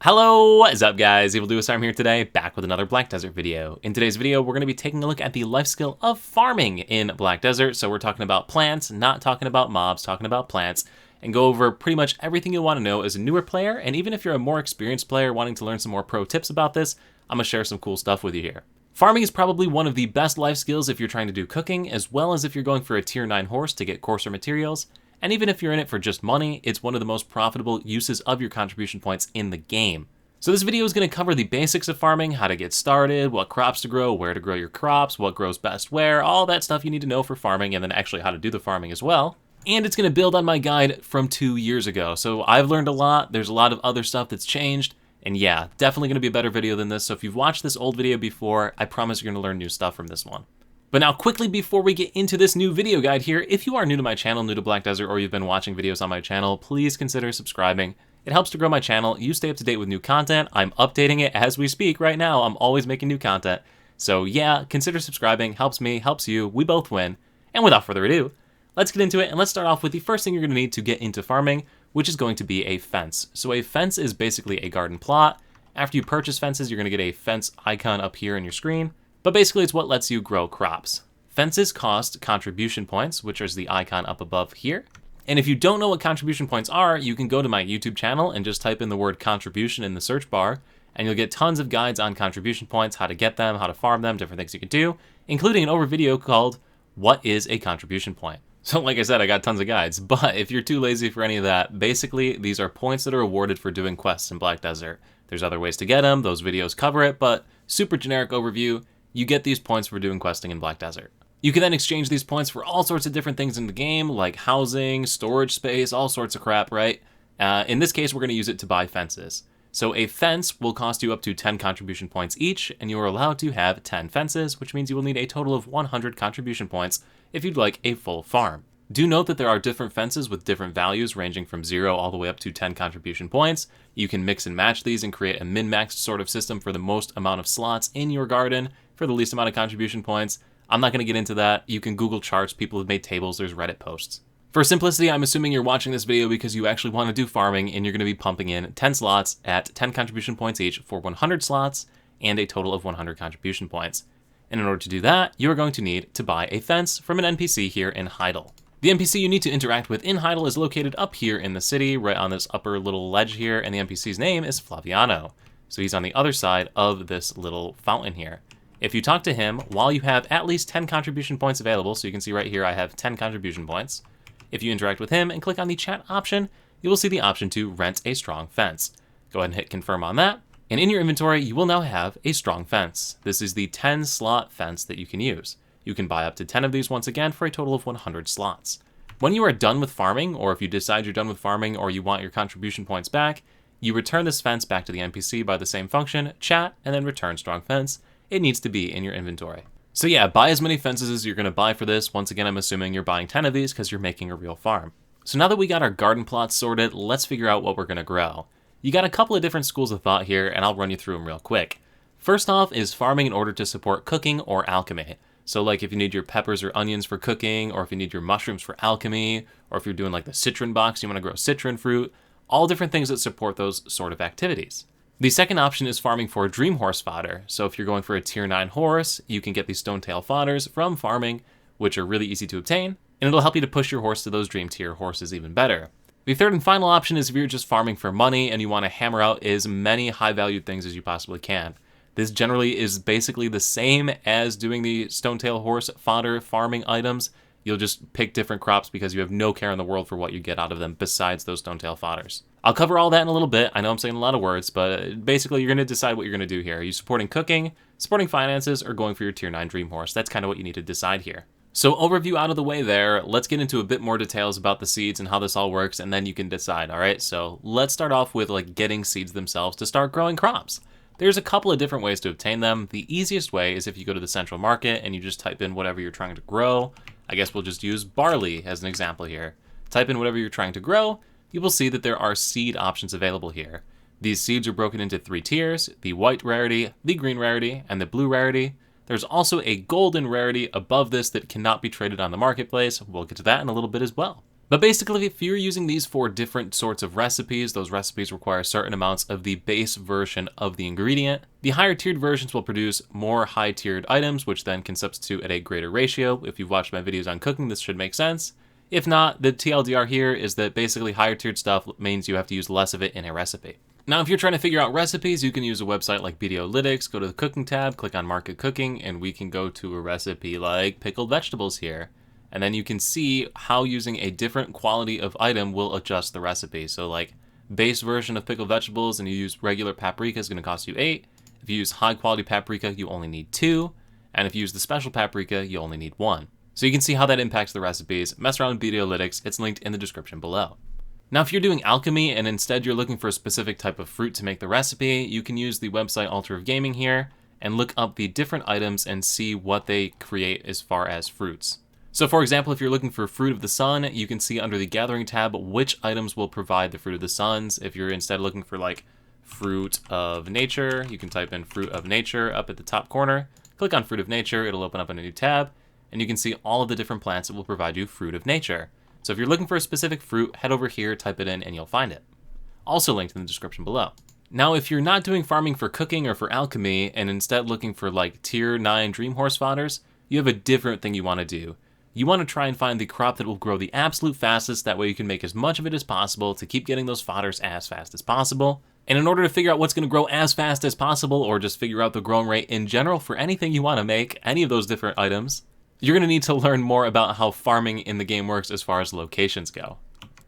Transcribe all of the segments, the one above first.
Hello, what is up guys? I'm here today, back with another Black Desert video. In today's video, we're going to be taking a look at the life skill of farming in Black Desert. So we're talking about plants, not talking about mobs, talking about plants, and go over pretty much everything you'll want to know as a newer player, and even if you're a more experienced player wanting to learn some more pro tips about this, I'm going to share some cool stuff with you here. Farming is probably one of the best life skills if you're trying to do cooking, as well as if you're going for a tier 9 horse to get coarser materials. And even if you're in it for just money, it's one of the most profitable uses of your contribution points in the game. So this video is going to cover the basics of farming, how to get started, what crops to grow, where to grow your crops, what grows best where, all that stuff you need to know for farming, and then actually how to do the farming as well. And it's going to build on my guide from 2 years ago. So I've learned a lot, there's a lot of other stuff that's changed, and yeah, definitely going to be a better video than this. So if you've watched this old video before, I promise you're going to learn new stuff from this one. But now quickly before we get into this new video guide here, if you are new to my channel, new to Black Desert, or you've been watching videos on my channel, please consider subscribing. It helps to grow my channel. You stay up to date with new content. I'm updating it as we speak right now. I'm always making new content. So yeah, consider subscribing. Helps me, helps you. We both win. And without further ado, let's get into it. And let's start off with the first thing you're going to need to get into farming, which is going to be a fence. So a fence is basically a garden plot. After you purchase fences, you're going to get a fence icon up here in your screen. But basically, it's what lets you grow crops. Fences cost contribution points, which is the icon up above here. And if you don't know what contribution points are, you can go to my YouTube channel and just type in the word contribution in the search bar, and you'll get tons of guides on contribution points, how to get them, how to farm them, different things you can do, including an over video called What is a Contribution Point? So like I said, I got tons of guides, but if you're too lazy for any of that, basically these are points that are awarded for doing quests in Black Desert. There's other ways to get them, those videos cover it, but super generic overview, you get these points for doing questing in Black Desert. You can then exchange these points for all sorts of different things in the game, like housing, storage space, all sorts of crap, right? In this case, we're going to use it to buy fences. So a fence will cost you up to 10 contribution points each, and you are allowed to have 10 fences, which means you will need a total of 100 contribution points if you'd like a full farm. Do note that there are different fences with different values ranging from 0 all the way up to 10 contribution points. You can mix and match these and create a min-maxed sort of system for the most amount of slots in your garden for the least amount of contribution points. I'm not going to get into that. You can Google charts, people have made tables, there's Reddit posts. For simplicity, I'm assuming you're watching this video because you actually want to do farming and you're going to be pumping in 10 slots at 10 contribution points each for 100 slots and a total of 100 contribution points. And in order to do that, you're going to need to buy a fence from an NPC here in Heidel. The NPC you need to interact with in Heidel is located up here in the city, right on this upper little ledge here, and the NPC's name is Flaviano. So he's on the other side of this little fountain here. If you talk to him while you have at least 10 contribution points available, so you can see right here I have 10 contribution points, if you interact with him and click on the chat option, you will see the option to rent a strong fence. Go ahead and hit confirm on that, and in your inventory you will now have a strong fence. This is the 10 slot fence that you can use. You can buy up to 10 of these once again for a total of 100 slots. When you are done with farming, or if you decide you're done with farming or you want your contribution points back, you return this fence back to the NPC by the same function, chat, and then return strong fence. It needs to be in your inventory. So yeah, buy as many fences as you're going to buy for this. Once again, I'm assuming you're buying 10 of these because you're making a real farm. So now that we got our garden plots sorted, let's figure out what we're going to grow. You got a couple of different schools of thought here, and I'll run you through them real quick. First off is farming in order to support cooking or alchemy. So like if you need your peppers or onions for cooking, or if you need your mushrooms for alchemy, or if you're doing like the citron box, you want to grow citron fruit, all different things that support those sort of activities. The second option is farming for dream horse fodder. So if you're going for a tier 9 horse, you can get these stonetail fodders from farming, which are really easy to obtain, and it'll help you to push your horse to those dream tier horses even better. The third and final option is if you're just farming for money and you want to hammer out as many high valued things as you possibly can. This generally is basically the same as doing the stonetail horse fodder farming items. You'll just pick different crops because you have no care in the world for what you get out of them besides those stonetail fodders. I'll cover all that in a little bit. I know I'm saying a lot of words, but basically you're going to decide what you're going to do here. Are you supporting cooking, supporting finances, or going for your tier 9 dream horse? That's kind of what you need to decide here. So overview out of the way there, let's get into a bit more details about the seeds and how this all works, and then you can decide, all right? So let's start off with like getting seeds themselves to start growing crops. There's a couple of different ways to obtain them. The easiest way is if you go to the central market and you just type in whatever you're trying to grow. I guess we'll just use barley as an example here. Type in whatever you're trying to grow. You will see that there are seed options available here. These seeds are broken into 3 tiers, the white rarity, the green rarity, and the blue rarity. There's also a golden rarity above this that cannot be traded on the marketplace. We'll get to that in a little bit as well. But basically, if you're using these for different sorts of recipes, those recipes require certain amounts of the base version of the ingredient. The higher tiered versions will produce more high tiered items, which then can substitute at a greater ratio. If you've watched my videos on cooking, this should make sense. If not, the TLDR here is that basically higher tiered stuff means you have to use less of it in a recipe. Now, if you're trying to figure out recipes, you can use a website like Videolytics, go to the cooking tab, click on market cooking, and we can go to a recipe like pickled vegetables here. And then you can see how using a different quality of item will adjust the recipe. So like base version of pickled vegetables and you use regular paprika is going to cost you 8. If you use high quality paprika, you only need 2. And if you use the special paprika, you only need 1. So you can see how that impacts the recipes. Mess around with Videolytics. It's linked in the description below. Now, if you're doing alchemy and instead you're looking for a specific type of fruit to make the recipe, you can use the website Altar of Gaming here and look up the different items and see what they create as far as fruits. So for example, if you're looking for Fruit of the Sun, you can see under the Gathering tab which items will provide the Fruit of the Suns. If you're instead looking for like Fruit of Nature, you can type in Fruit of Nature up at the top corner. Click on Fruit of Nature, it'll open up in a new tab, and you can see all of the different plants that will provide you Fruit of Nature. So if you're looking for a specific fruit, head over here, type it in, and you'll find it. Also linked in the description below. Now, if you're not doing farming for cooking or for alchemy, and instead looking for like tier 9 dream horse fodders, you have a different thing you want to do. You want to try and find the crop that will grow the absolute fastest, that way you can make as much of it as possible to keep getting those fodders as fast as possible. And in order to figure out what's going to grow as fast as possible, or just figure out the growing rate in general for anything you want to make, any of those different items, you're going to need to learn more about how farming in the game works as far as locations go.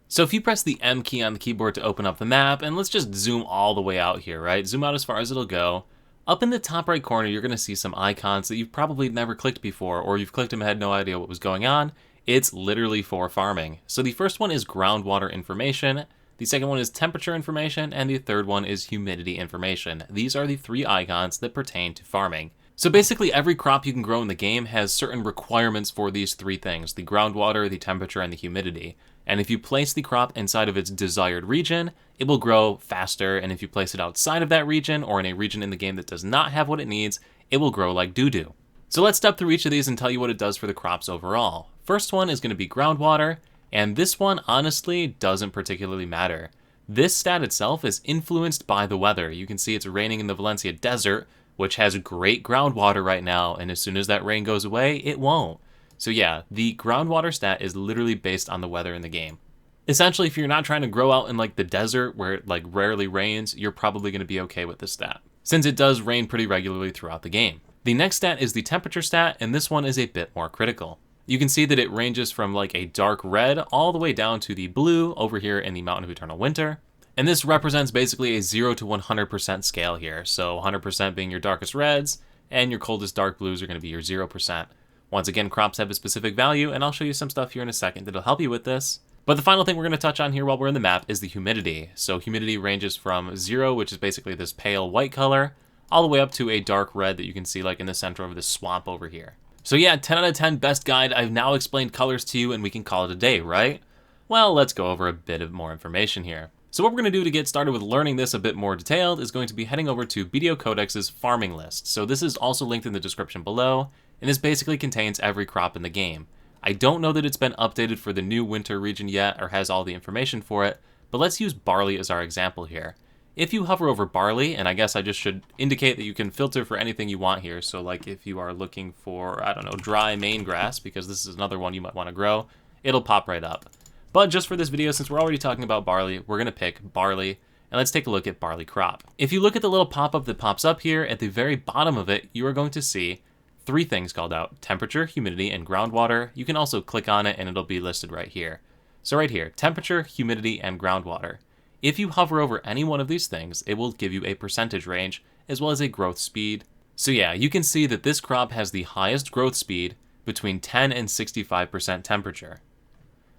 So if you press the M key on the keyboard to open up the map, and let's just zoom all the way out here, right? Zoom out as far as it'll go. Up in the top right corner, you're going to see some icons that you've probably never clicked before, or you've clicked them and had no idea what was going on. It's literally for farming. So the first one is groundwater information, the second one is temperature information, and the third one is humidity information. These are the 3 icons that pertain to farming. So basically every crop you can grow in the game has certain requirements for these 3 things, the groundwater, the temperature, and the humidity. And if you place the crop inside of its desired region, it will grow faster, and if you place it outside of that region, or in a region in the game that does not have what it needs, it will grow like doo-doo. So let's step through each of these and tell you what it does for the crops overall. First one is going to be groundwater, and this one honestly doesn't particularly matter. This stat itself is influenced by the weather. You can see it's raining in the Valencia desert, which has great groundwater right now, and as soon as that rain goes away, it won't. So yeah, the groundwater stat is literally based on the weather in the game. Essentially, if you're not trying to grow out in like the desert where it like rarely rains, you're probably going to be okay with this stat, since it does rain pretty regularly throughout the game. The next stat is the temperature stat, and this one is a bit more critical. You can see that it ranges from like a dark red all the way down to the blue over here in the Mountain of Eternal Winter. And this represents basically a 0 to 100% scale here. So 100% being your darkest reds, and your coldest dark blues are going to be your 0%. Once again, crops have a specific value, and I'll show you some stuff here in a second that'll help you with this. But the final thing we're going to touch on here while we're in the map is the humidity. So humidity ranges from 0, which is basically this pale white color, all the way up to a dark red that you can see like in the center of this swamp over here. So yeah, 10 out of 10 best guide. I've now explained colors to you, and we can call it a day, right? Well, let's go over a bit of more information here. So what we're going to do to get started with learning this a bit more detailed is going to be heading over to BDO Codex's farming list. So this is also linked in the description below, and this basically contains every crop in the game. I don't know that it's been updated for the new winter region yet or has all the information for it, but let's use barley as our example here. If you hover over barley, and I guess I just should indicate that you can filter for anything you want here, so like if you are looking for, I don't know, dry Maine grass, because this is another one you might want to grow, it'll pop right up. But just for this video, since we're already talking about barley, we're going to pick barley, and let's take a look at barley crop. If you look at the little pop-up that pops up here, at the very bottom of it, you are going to see 3 things called out: temperature, humidity, and groundwater. You can also click on it and it'll be listed right here. So right here, temperature, humidity, and groundwater. If you hover over any one of these things, it will give you a percentage range, as well as a growth speed. So yeah, you can see that this crop has the highest growth speed between 10 and 65% temperature.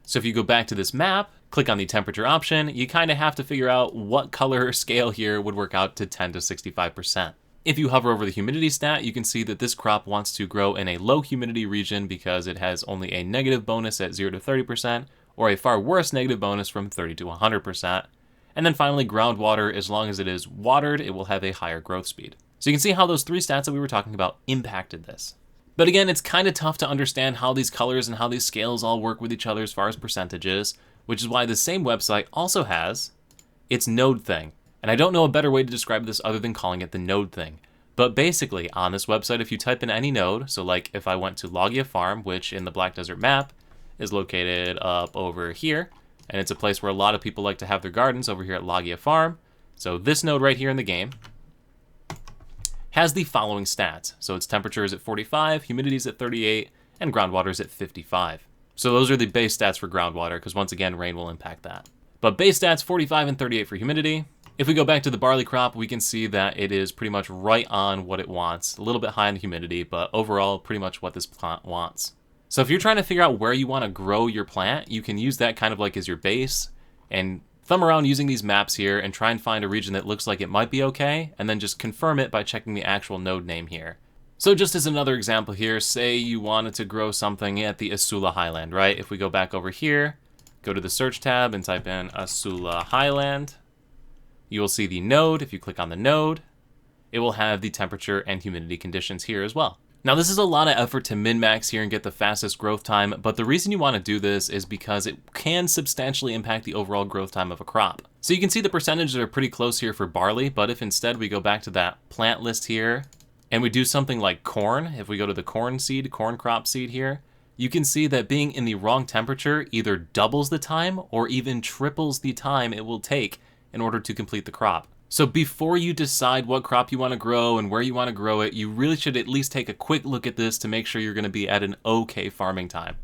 So if you go back to this map, click on the temperature option, you kind of have to figure out what color scale here would work out to 10 to 65%. If you hover over the humidity stat, you can see that this crop wants to grow in a low humidity region because it has only a negative bonus at 0 to 30%, or a far worse negative bonus from 30 to 100%. And then finally, groundwater, as long as it is watered, it will have a higher growth speed. So you can see how those 3 stats that we were talking about impacted this. But again, it's kind of tough to understand how these colors and how these scales all work with each other as far as percentages, which is why the same website also has its node thing. And I don't know a better way to describe this other than calling it the node thing. But basically, on this website, if you type in any node, so like if I went to Logia Farm, which in the Black Desert map is located up over here, and it's a place where a lot of people like to have their gardens over here at Logia Farm. So this node right here in the game has the following stats. So its temperature is at 45, humidity is at 38, and groundwater is at 55. So those are the base stats for groundwater, because once again, rain will impact that. But base stats, 45 and 38 for humidity. If we go back to the barley crop, we can see that it is pretty much right on what it wants. A little bit high in the humidity, but overall, pretty much what this plant wants. So if you're trying to figure out where you want to grow your plant, you can use that kind of like as your base and thumb around using these maps here and try and find a region that looks like it might be okay, and then just confirm it by checking the actual node name here. So just as another example here, say you wanted to grow something at the Asula Highland, right? If we go back over here, go to the search tab and type in Asula Highland, you will see the node. If you click on the node, it will have the temperature and humidity conditions here as well. Now this is a lot of effort to min-max here and get the fastest growth time, but the reason you want to do this is because it can substantially impact the overall growth time of a crop. So you can see the percentages are pretty close here for barley, but if instead we go back to that plant list here, and we do something like corn, if we go to the corn crop seed here, you can see that being in the wrong temperature either doubles the time or even triples the time it will take in order to complete the crop. So before you decide what crop you want to grow and where you want to grow it, you really should at least take a quick look at this to make sure you're going to be at an okay farming time.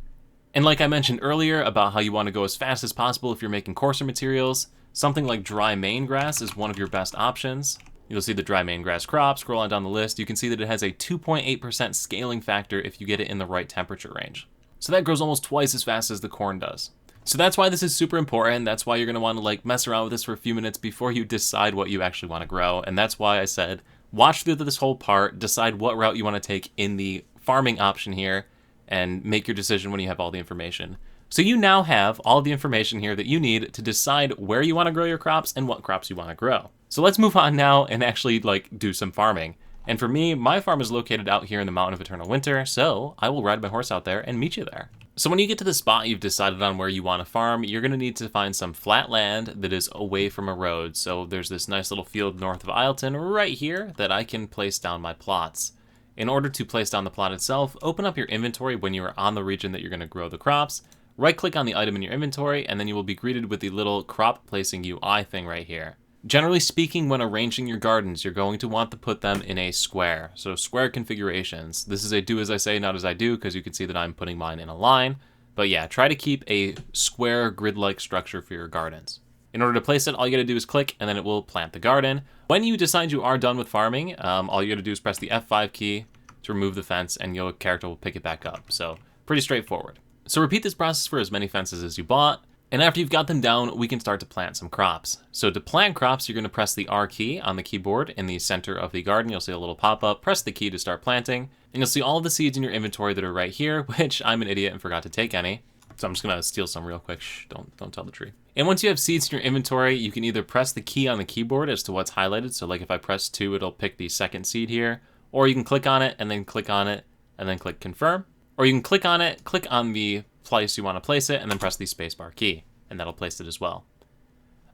And like I mentioned earlier about how you want to go as fast as possible if you're making coarser materials, something like dry main grass is one of your best options. You'll see the dry main grass crop, scroll on down the list, you can see that it has a 2.8% scaling factor if you get it in the right temperature range. So that grows almost twice as fast as the corn does. So that's why this is super important. That's why you're going to want to like mess around with this for a few minutes before you decide what you actually want to grow. And that's why I said, watch through this whole part, decide what route you want to take in the farming option here, and make your decision when you have all the information. So you now have all the information here that you need to decide where you want to grow your crops and what crops you want to grow. So let's move on now and actually like do some farming. And for me, my farm is located out here in the Mountain of Eternal Winter, so I will ride my horse out there and meet you there. So when you get to the spot you've decided on where you want to farm, you're going to need to find some flat land that is away from a road. So there's this nice little field north of Isleton right here that I can place down my plots. In order to place down the plot itself, open up your inventory when you are on the region that you're going to grow the crops, right-click on the item in your inventory, and then you will be greeted with the little crop placing UI thing right here. Generally speaking, when arranging your gardens, you're going to want to put them in a square. So square configurations. This is a do as I say, not as I do, because you can see that I'm putting mine in a line. But yeah, try to keep a square grid-like structure for your gardens. In order to place it, all you gotta do is click, and then it will plant the garden. When you decide you are done with farming, all you gotta do is press the F5 key to remove the fence, and your character will pick it back up. So pretty straightforward. So repeat this process for as many fences as you bought. And after you've got them down, we can start to plant some crops. So to plant crops, you're going to press the R key on the keyboard in the center of the garden. You'll see a little pop-up. Press the key to start planting. And you'll see all the seeds in your inventory that are right here, which I'm an idiot and forgot to take any. So I'm just going to steal some real quick. Shh, don't tell the tree. And once you have seeds in your inventory, you can either press the key on the keyboard as to what's highlighted. So like if I press 2, it'll pick the second seed here. Or you can click on it and then click on it and then click confirm. Or you can click on it, click on the place you want to place it, and then press the spacebar key. And that'll place it as well.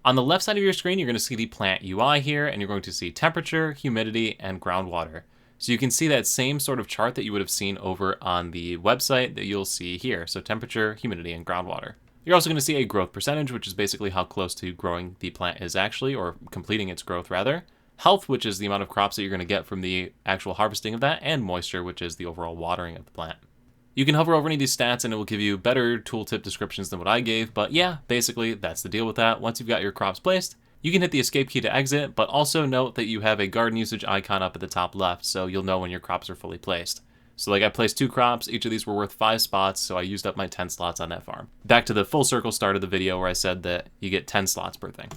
On the left side of your screen, you're going to see the plant UI here, and you're going to see temperature, humidity, and groundwater. So you can see that same sort of chart that you would have seen over on the website that you'll see here. So temperature, humidity, and groundwater. You're also going to see a growth percentage, which is basically how close to growing the plant is actually, or completing its growth rather. Health, which is the amount of crops that you're going to get from the actual harvesting of that, and moisture, which is the overall watering of the plant. You can hover over any of these stats and it will give you better tooltip descriptions than what I gave, but yeah, basically that's the deal with that. Once you've got your crops placed, you can hit the escape key to exit, but also note that you have a garden usage icon up at the top left, so you'll know when your crops are fully placed. So like I placed 2 crops, each of these were worth 5 spots, so I used up my 10 slots on that farm. Back to the full circle start of the video where I said that you get 10 slots per thing.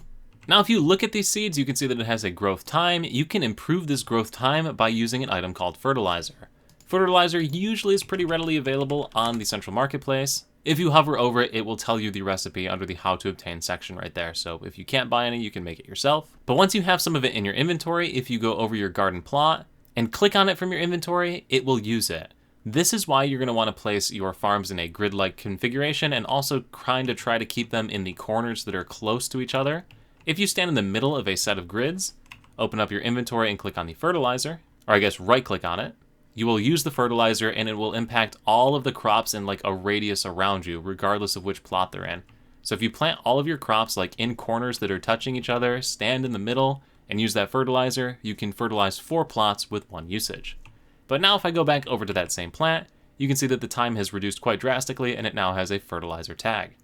Now if you look at these seeds, you can see that it has a growth time. You can improve this growth time by using an item called fertilizer. Fertilizer usually is pretty readily available on the central marketplace. If you hover over it, it will tell you the recipe under the how to obtain section right there. So if you can't buy any, you can make it yourself. But once you have some of it in your inventory, if you go over your garden plot and click on it from your inventory, it will use it. This is why you're going to want to place your farms in a grid-like configuration and also try to keep them in the corners that are close to each other. If you stand in the middle of a set of grids, open up your inventory and click on the fertilizer, or I guess right-click on it, you will use the fertilizer and it will impact all of the crops in like a radius around you, regardless of which plot they're in. So if you plant all of your crops like in corners that are touching each other, stand in the middle, and use that fertilizer, you can fertilize 4 plots with 1 usage. But now if I go back over to that same plant, you can see that the time has reduced quite drastically and it now has a fertilizer tag.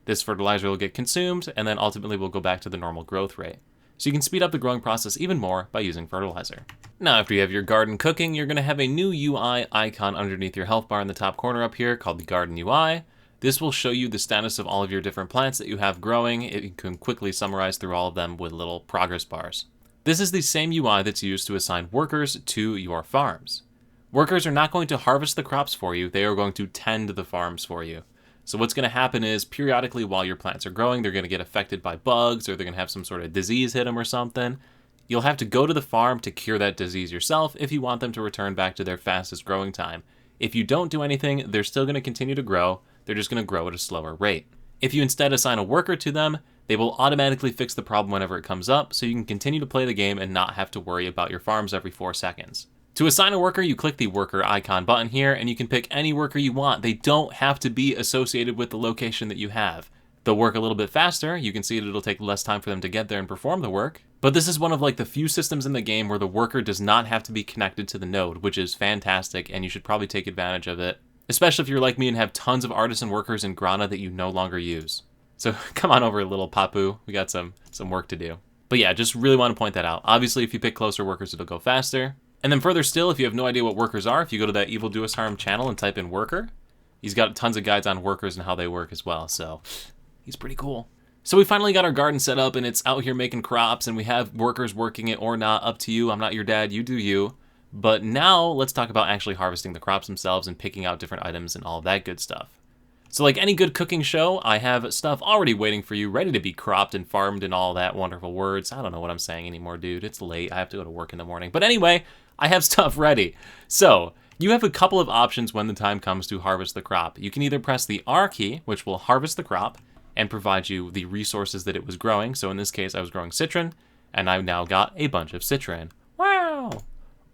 This fertilizer will get consumed and then ultimately will go back to the normal growth rate. So you can speed up the growing process even more by using fertilizer. Now after you have your garden cooking, you're going to have a new UI icon underneath your health bar in the top corner up here called the Garden UI. This will show you the status of all of your different plants that you have growing. You can quickly summarize through all of them with little progress bars. This is the same UI that's used to assign workers to your farms. Workers are not going to harvest the crops for you, they are going to tend the farms for you. So what's going to happen is periodically while your plants are growing, they're going to get affected by bugs or they're going to have some sort of disease hit them or something. You'll have to go to the farm to cure that disease yourself if you want them to return back to their fastest growing time. If you don't do anything, they're still going to continue to grow, they're just going to grow at a slower rate. If you instead assign a worker to them, they will automatically fix the problem whenever it comes up, so you can continue to play the game and not have to worry about your farms every 4 seconds. To assign a worker, you click the worker icon button here, and you can pick any worker you want. They don't have to be associated with the location that you have. They'll work a little bit faster, you can see that it'll take less time for them to get there and perform the work, but this is one of like the few systems in the game where the worker does not have to be connected to the node, which is fantastic, and you should probably take advantage of it. Especially if you're like me and have tons of artisan workers in Grana that you no longer use. So come on over, little Papu. We got some work to do. But yeah, just really want to point that out. Obviously, if you pick closer workers, it'll go faster. And then further still, if you have no idea what workers are, if you go to that Evil Do Us Harm channel and type in worker, he's got tons of guides on workers and how they work as well. So he's pretty cool. So we finally got our garden set up and it's out here making crops and we have workers working it or not, up to you. I'm not your dad, you do you. But now let's talk about actually harvesting the crops themselves and picking out different items and all of that good stuff. So like any good cooking show, I have stuff already waiting for you, ready to be cropped and farmed and all that wonderful words. I don't know what I'm saying anymore, dude. It's late. I have to go to work in the morning. But anyway, I have stuff ready. So you have a couple of options when the time comes to harvest the crop. You can either press the R key, which will harvest the crop and provide you the resources that it was growing. So in this case, I was growing citron, and I've now got a bunch of citron. Wow!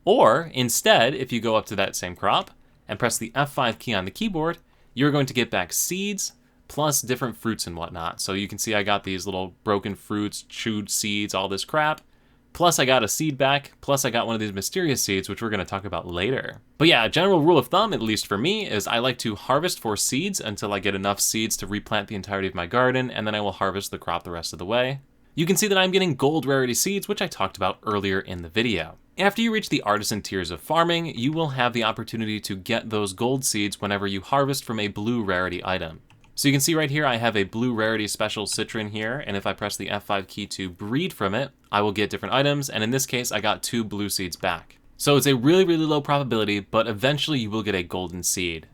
Or instead, if you go up to that same crop and press the F5 key on the keyboard, you're going to get back seeds plus different fruits and whatnot. So you can see I got these little broken fruits, chewed seeds, all this crap. Plus I got a seed back, plus I got one of these mysterious seeds, which we're going to talk about later. But yeah, a general rule of thumb, at least for me, is I like to harvest for seeds until I get enough seeds to replant the entirety of my garden, and then I will harvest the crop the rest of the way. You can see that I'm getting gold rarity seeds, which I talked about earlier in the video. After you reach the artisan tiers of farming, you will have the opportunity to get those gold seeds whenever you harvest from a blue rarity item. So you can see right here, I have a blue rarity special citron here, and if I press the F5 key to breed from it, I will get different items, and in this case, I got 2 blue seeds back. So it's a really, really low probability, but eventually you will get a golden seed.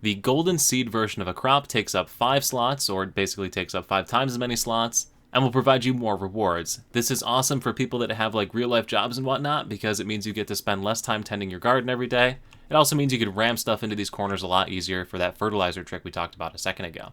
The golden seed version of a crop takes up 5 slots, or it basically takes up 5 times as many slots, and will provide you more rewards. This is awesome for people that have like real life jobs and whatnot, because it means you get to spend less time tending your garden every day. It also means you can ram stuff into these corners a lot easier for that fertilizer trick we talked about a second ago.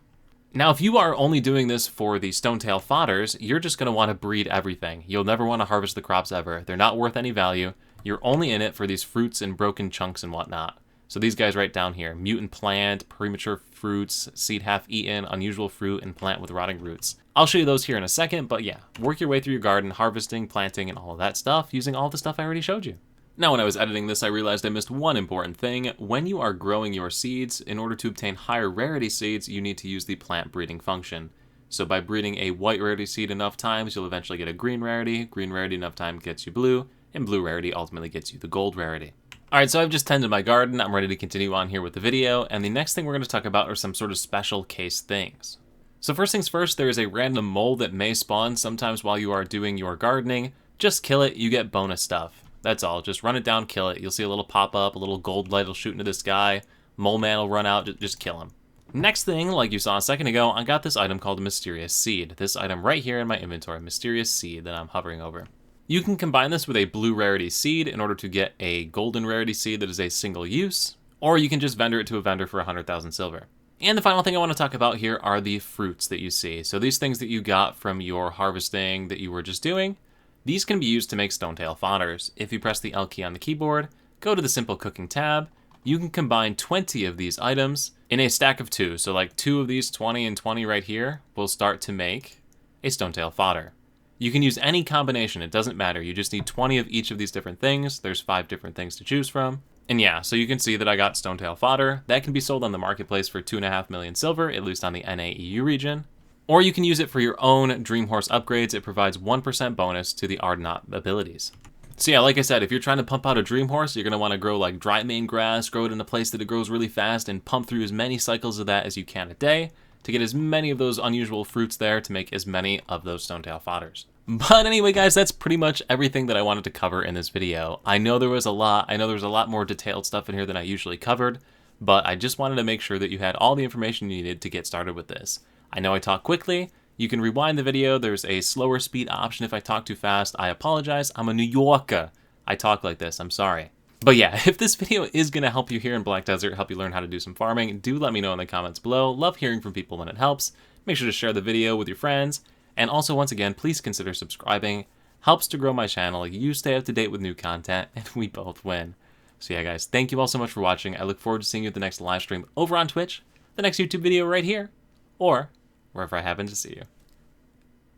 Now, if you are only doing this for the stonetail fodders, you're just going to want to breed everything. You'll never want to harvest the crops ever. They're not worth any value. You're only in it for these fruits and broken chunks and whatnot. So these guys right down here, mutant plant, premature fruits, seed half eaten, unusual fruit, and plant with rotting roots. I'll show you those here in a second, but yeah, work your way through your garden, harvesting, planting, and all of that stuff using all the stuff I already showed you. Now, when I was editing this, I realized I missed one important thing. When you are growing your seeds, in order to obtain higher rarity seeds, you need to use the plant breeding function. So by breeding a white rarity seed enough times, you'll eventually get a green rarity enough time gets you blue, and blue rarity ultimately gets you the gold rarity. Alright, so I've just tended my garden, I'm ready to continue on here with the video, and the next thing we're going to talk about are some sort of special case things. So first things first, there is a random mole that may spawn sometimes while you are doing your gardening. Just kill it, you get bonus stuff. That's all, just run it down, kill it. You'll see a little pop-up, a little gold light will shoot into the sky, mole man will run out, just kill him. Next thing, like you saw a second ago, I got this item called a mysterious seed. This item right here in my inventory, mysterious seed that I'm hovering over. You can combine this with a blue rarity seed in order to get a golden rarity seed that is a single use, or you can just vendor it to a vendor for 100,000 silver. And the final thing I want to talk about here are the fruits that you see. So these things that you got from your harvesting that you were just doing, these can be used to make stonetail fodders. If you press the L key on the keyboard, go to the simple cooking tab, you can combine 20 of these items in a stack of 2. So like 2 of these 20 and 20 right here will start to make a stonetail fodder. You can use any combination, it doesn't matter. You just need 20 of each of these different things. There's 5 different things to choose from. And yeah, so you can see that I got stonetail fodder. That can be sold on the marketplace for 2.5 million silver, at least on the NAEU region. Or you can use it for your own Dream Horse upgrades. It provides 1% bonus to the Ardenaut abilities. So yeah, like I said, if you're trying to pump out a Dream Horse, you're going to want to grow like dry main grass, grow it in a place that it grows really fast, and pump through as many cycles of that as you can a day to get as many of those unusual fruits there to make as many of those stonetail fodders. But anyway, guys, that's pretty much everything that I wanted to cover in this video. I know there was a lot. I know there was a lot more detailed stuff in here than I usually covered, but I just wanted to make sure that you had all the information you needed to get started with this. I know I talk quickly. You can rewind the video. There's a slower speed option if I talk too fast. I apologize. I'm a New Yorker. I talk like this. I'm sorry. But yeah, if this video is going to help you here in Black Desert, help you learn how to do some farming, do let me know in the comments below. Love hearing from people when it helps. Make sure to share the video with your friends. And also, once again, please consider subscribing. Helps to grow my channel. You stay up to date with new content, and we both win. So yeah, guys, thank you all so much for watching. I look forward to seeing you at the next live stream over on Twitch, the next YouTube video right here, or wherever I happen to see you.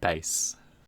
Peace.